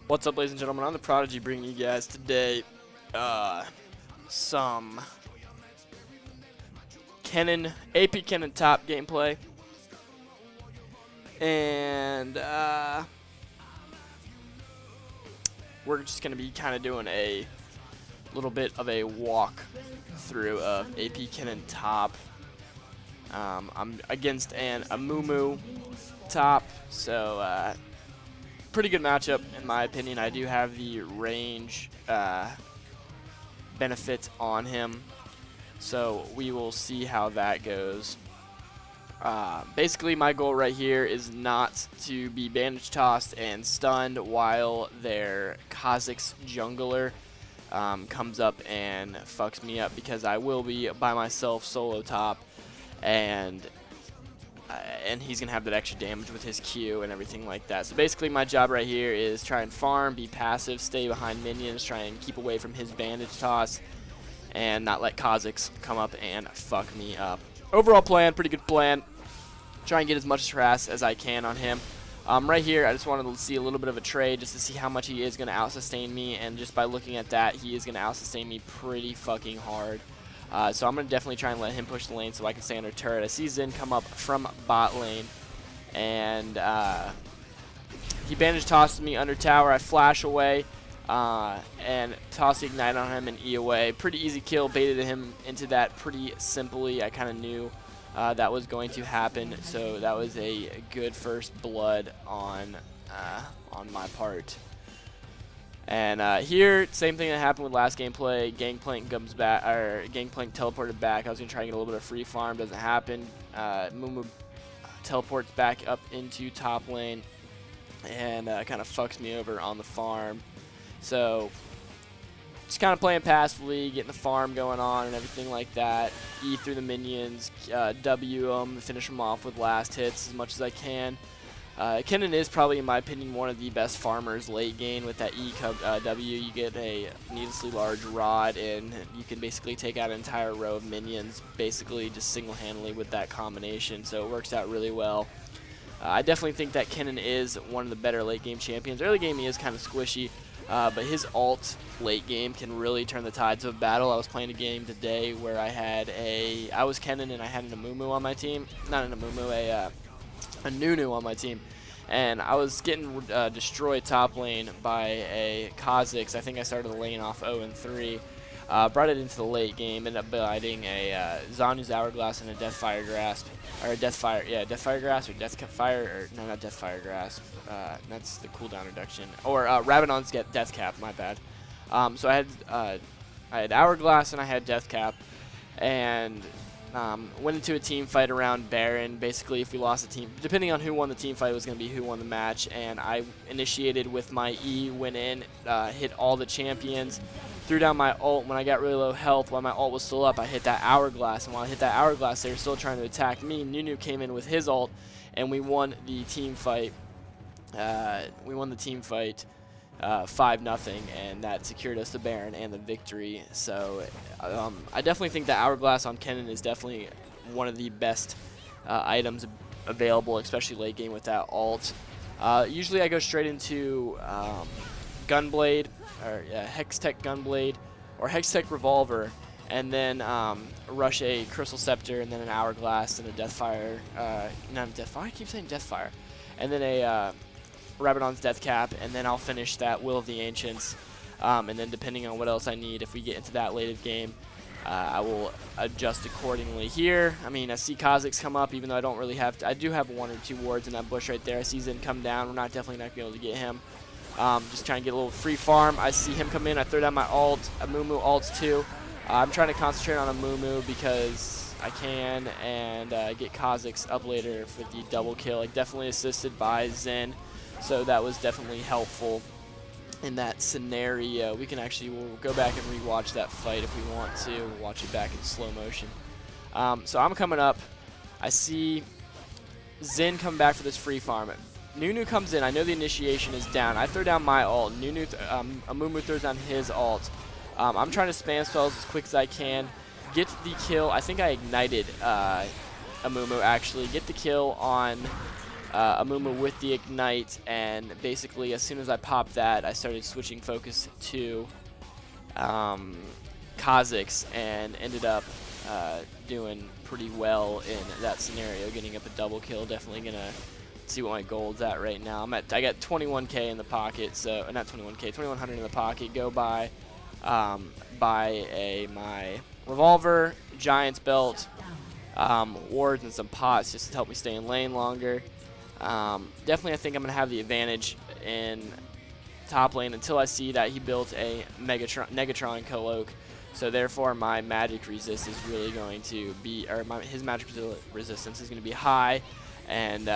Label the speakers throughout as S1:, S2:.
S1: What's up, ladies and gentlemen? I'm the Prodigy, bringing you guys today some Kennen, AP Kennen top gameplay, and we're just going to be kind of doing a little bit of a walk through of AP Kennen top. I'm against an Amumu top, so pretty good matchup in my opinion. I do have the range benefit on him, so we will see how that goes. Basically, my goal right here is not to be bandage tossed and stunned while their Kha'Zix jungler comes up and fucks me up, because I will be by myself solo top, and he's going to have that extra damage with his Q and everything like that. So basically my job right here is try and farm, be passive, stay behind minions, try and keep away from his bandage toss, and not let Kha'Zix come up and fuck me up. Overall plan, pretty good plan. Try and get as much harass as I can on him. Right here, I just wanted to see a little bit of a trade just to see how much he is going to out-sustain me, and just by looking at that, he is going to out-sustain me pretty fucking hard. So I'm going to definitely try and let him push the lane so I can stay under turret. I see Zen come up from bot lane, and he bandage tosses me under tower. I flash away and toss the ignite on him and E away. Pretty easy kill, baited him into that pretty simply. I kind of knew that was going to happen, so that was a good first blood on my part. And here, same thing that happened with last gameplay. Gangplank comes back, or Gangplank teleported back. I was gonna try and get a little bit of free farm, doesn't happen. Mumu teleports back up into top lane and kind of fucks me over on the farm. So just kind of playing passively, getting the farm going on and everything like that. E through the minions, W them, finish them off with last hits as much as I can. Kennen is probably, in my opinion, one of the best farmers late game. With that W, you get a needlessly large rod, and you can basically take out an entire row of minions, basically just single-handedly with that combination, so it works out really well. I definitely think that Kennen is one of the better late game champions. Early game he is kind of squishy, but his ult late game can really turn the tides of battle. I was playing a game today where I was Kennen and I had an Amumu on my team. Not an Amumu, a Nunu on my team, and I was getting destroyed top lane by a Kha'Zix. I think I started the lane off 0-3, brought it into the late game, ended up biting a Zanu's Hourglass and a Deathfire Grasp, or a Deathfire Grasp, or Deathfire, or no, not Deathfire Grasp, that's the cooldown reduction, or Rabadon's Death Cap, my bad. So I had Hourglass and I had Death Cap, and went into a team fight around Baron. Basically, if we lost the team, depending on who won the team fight, it was going to be who won the match. And I initiated with my E, went in, hit all the champions, threw down my ult. When I got really low health, while my ult was still up, I hit that Hourglass. And while I hit that Hourglass, they were still trying to attack me. Nunu came in with his ult, and we won the team fight. 5-0, and that secured us the Baron and the victory. So I definitely think that Hourglass on Kennen is definitely one of the best items available, especially late game with that ult. Usually I go straight into Gunblade, or Hextech Gunblade, or Hextech Revolver, and then rush a Crystal Scepter, and then an Hourglass, and a Deathfire, not a Deathfire, I keep saying Deathfire, and then a Rabadon's Death Cap, and then I'll finish that Will of the Ancients, and then depending on what else I need, if we get into that late game, I will adjust accordingly. Here, I mean, I see Kha'Zix come up, even though I don't really have I do have 1 or 2 wards in that bush right there. I see Zen come down. We're definitely not going to be able to get him. Just trying to get a little free farm. I see him come in. I throw down my ult. Amumu ults too. I'm trying to concentrate on Amumu because I can, and get Kha'Zix up later with the double kill. Like, definitely assisted by Zen. So that was definitely helpful in that scenario. We'll go back and rewatch that fight if we want to. We'll watch it back in slow motion. So I'm coming up. I see Zen come back for this free farm. Nunu comes in. I know the initiation is down. I throw down my ult. Amumu throws down his ult. I'm trying to spam spells as quick as I can. Get the kill. I think I ignited Amumu, actually. Get the kill on Amumu with the Ignite, and basically as soon as I popped that, I started switching focus to Kha'Zix and ended up doing pretty well in that scenario, getting up a double kill. Definitely gonna see what my gold's at right now. I got 21k in the pocket, so not 21k, 2100 in the pocket. Go buy my revolver, Giant's belt, wards, and some pots just to help me stay in lane longer. Definitely, I think I'm gonna have the advantage in top lane until I see that he built a Negatron Cloak. So therefore, my magic resist is really going to be, or his magic resistance is going to be high, and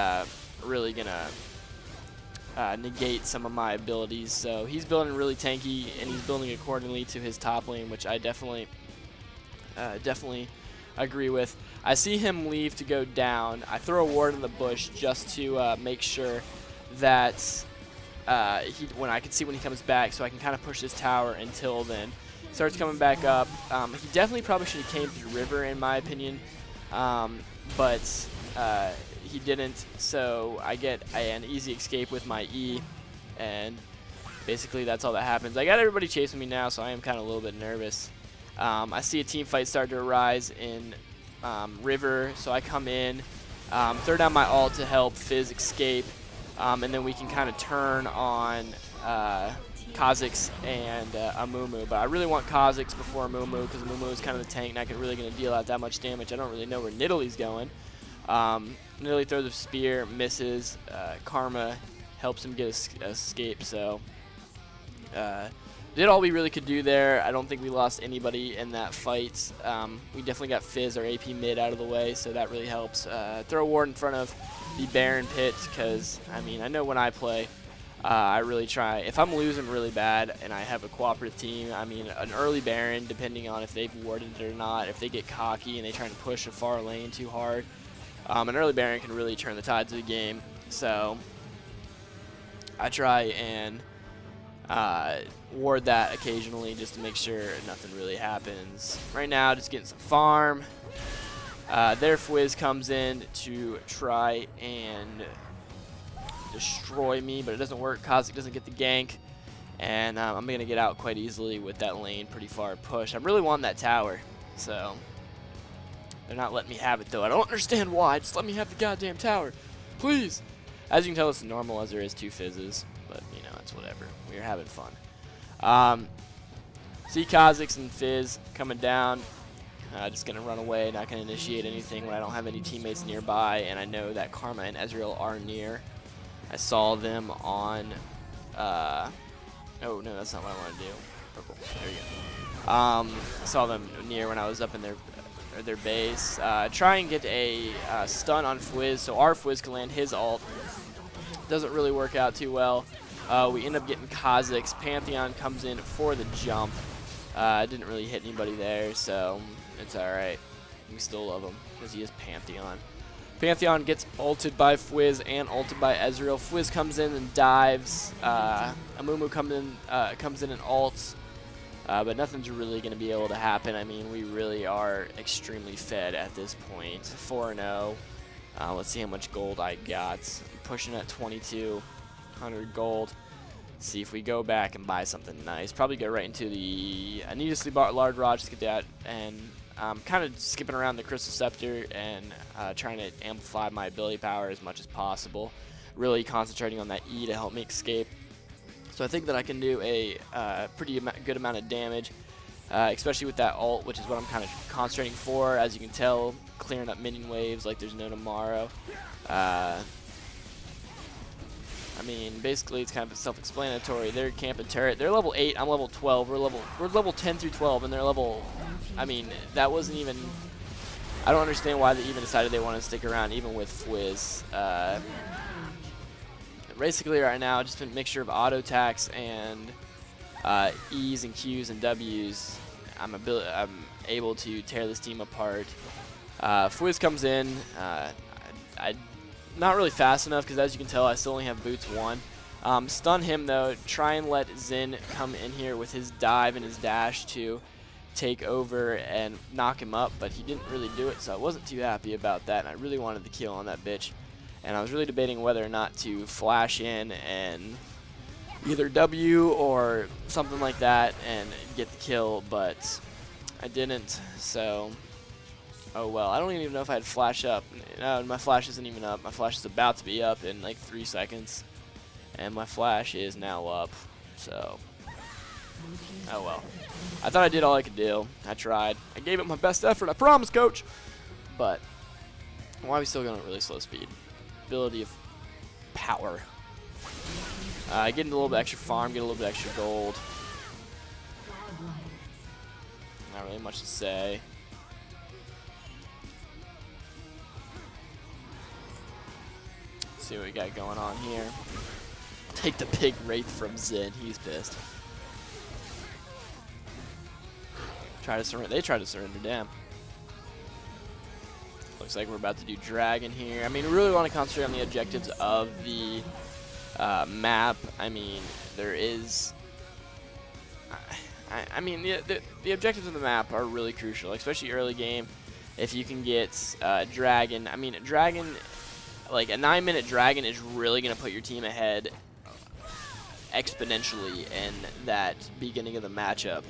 S1: really gonna negate some of my abilities. So he's building really tanky, and he's building accordingly to his top lane, which I definitely agree with. I see him leave to go down. I throw a ward in the bush just to make sure that when I can see when he comes back, so I can kind of push this tower until then. Starts coming back up. He definitely probably should have came through river, in my opinion, but he didn't, so I get an easy escape with my E, and basically that's all that happens. I got everybody chasing me now, so I am kind of a little bit nervous. I see a team fight start to arise in river, so I come in, throw down my ult to help Fizz escape, and then we can kind of turn on Kha'Zix and Amumu. But I really want Kha'Zix before Amumu, because Amumu is kind of the tank, and I can really going to deal out that much damage. I don't really know where Nidalee's going. Nidalee throws a spear, misses. Karma helps him get a escape, so did all we really could do there. I don't think we lost anybody in that fight. We definitely got Fizz, our AP mid, out of the way, so that really helps. Throw a ward in front of the Baron pit, because, I mean, I know when I play, I really try. If I'm losing really bad and I have a cooperative team, I mean, an early Baron, depending on if they've warded it or not, if they get cocky and they try to push a far lane too hard, an early Baron can really turn the tides of the game. So I try and ward that occasionally just to make sure nothing really happens. Right now, just getting some farm. Their Fizz comes in to try and destroy me, but it doesn't work. Kha'Zix doesn't get the gank, and I'm going to get out quite easily with that lane pretty far push. I'm really wanting that tower, so they're not letting me have it, though. I don't understand why. Just let me have the goddamn tower, please. As you can tell, it's normal as there is 2 Fizzes, but, you know, it's whatever. We're having fun. See Kha'Zix and Fizz coming down. Just going to run away, not going to initiate anything when I don't have any teammates nearby, and I know that Karma and Ezreal are near. I saw them on, oh no, that's not what I want to do. Purple, there you go. Saw them near when I was up in their base. Try and get a stun on Fizz, so our Fizz can land his ult. Doesn't really work out too well. We end up getting Kha'Zix. Pantheon comes in for the jump. Didn't really hit anybody there, so it's alright. We still love him, because he is Pantheon. Pantheon gets ulted by Fizz and ulted by Ezreal. Fizz comes in and dives. Amumu comes in and ults. But nothing's really going to be able to happen. I mean, we really are extremely fed at this point. 4-0. Let's see how much gold I got. I'm pushing at 2,200 gold. Let's see if we go back and buy something nice. Probably go right into the... I need to sleep large rod, just get that, and kind of skipping around the Crystal Scepter and trying to amplify my ability power as much as possible. Really concentrating on that E to help me escape. So I think that I can do a pretty good amount of damage, especially with that ult, which is what I'm kind of concentrating for. As you can tell, clearing up minion waves like there's no tomorrow. I mean, basically it's kind of self-explanatory. They're camping turret. They're level 8. I'm level 12. We're level 10 through 12, and they're level. I mean, that wasn't even. I don't understand why they even decided they want to stick around, even with Fizz. Basically, right now, just a mixture of auto attacks and E's and Q's and W's. I'm able to tear this team apart. Fizz comes in. Not really fast enough, because as you can tell, I still only have boots 1. Stun him, though. Try and let Xin come in here with his dive and his dash to take over and knock him up, but he didn't really do it, so I wasn't too happy about that, and I really wanted the kill on that bitch. and I was really debating whether or not to flash in and either W or something like that and get the kill, but I didn't, so oh well. I don't even know if I had flash up. No, my flash isn't even up. My flash is about to be up in like 3 seconds, and my flash is now up, so oh well. I thought I did all I could do. I tried. I gave it my best effort, I promise, coach. But why are we still going at really slow speed? Ability of power. Get a little bit extra farm, get a little bit extra gold. Not really much to say. Let's see what we got going on here. Take the big Wraith from Zen. He's pissed. Try to surrender. They try to surrender. Damn. Looks like we're about to do Dragon here. I mean, we really want to concentrate on the objectives of the map. I mean, there is. I mean, the objectives of the map are really crucial, especially early game. If you can get Dragon, I mean, Dragon, like a 9-minute Dragon is really going to put your team ahead exponentially in that beginning of the matchup.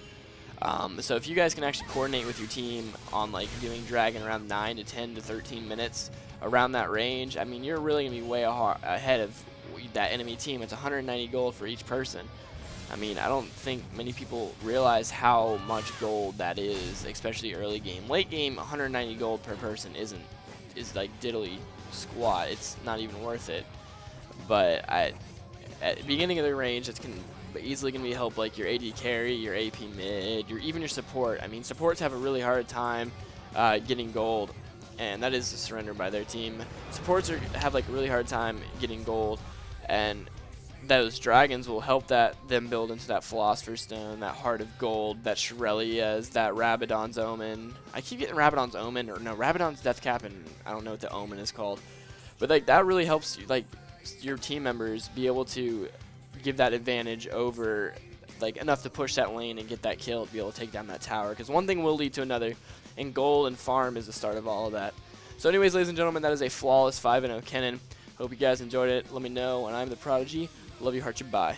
S1: So if you guys can actually coordinate with your team on like doing Dragon around 9 to 10 to 13 minutes around that range, I mean, you're really going to be way ahead of that enemy team. It's 190 gold for each person. I mean, I don't think many people realize how much gold that is, especially early game. Late game, 190 gold per person is like diddly squat. It's not even worth it. But at the beginning of the range, it's easily going to be help like your AD carry, your AP mid, even your support. I mean, supports have a really hard time getting gold, and that is a surrender by their team. Supports have like a really hard time getting gold, and those dragons will help them build into that Philosopher's Stone, that Heart of Gold, that Shurelya's, that Rabadon's Omen. I keep getting Rabadon's Omen, or no, Rabadon's Death Cap, and I don't know what the Omen is called. But like that really helps you, like your team members be able to give that advantage over, like enough to push that lane and get that kill to be able to take down that tower. Because one thing will lead to another, and gold and farm is the start of all of that. So anyways, ladies and gentlemen, that is a flawless 5-0 Kennen. Hope you guys enjoyed it. Let me know, and I'm the Prodigy. Love you, heart you, bye.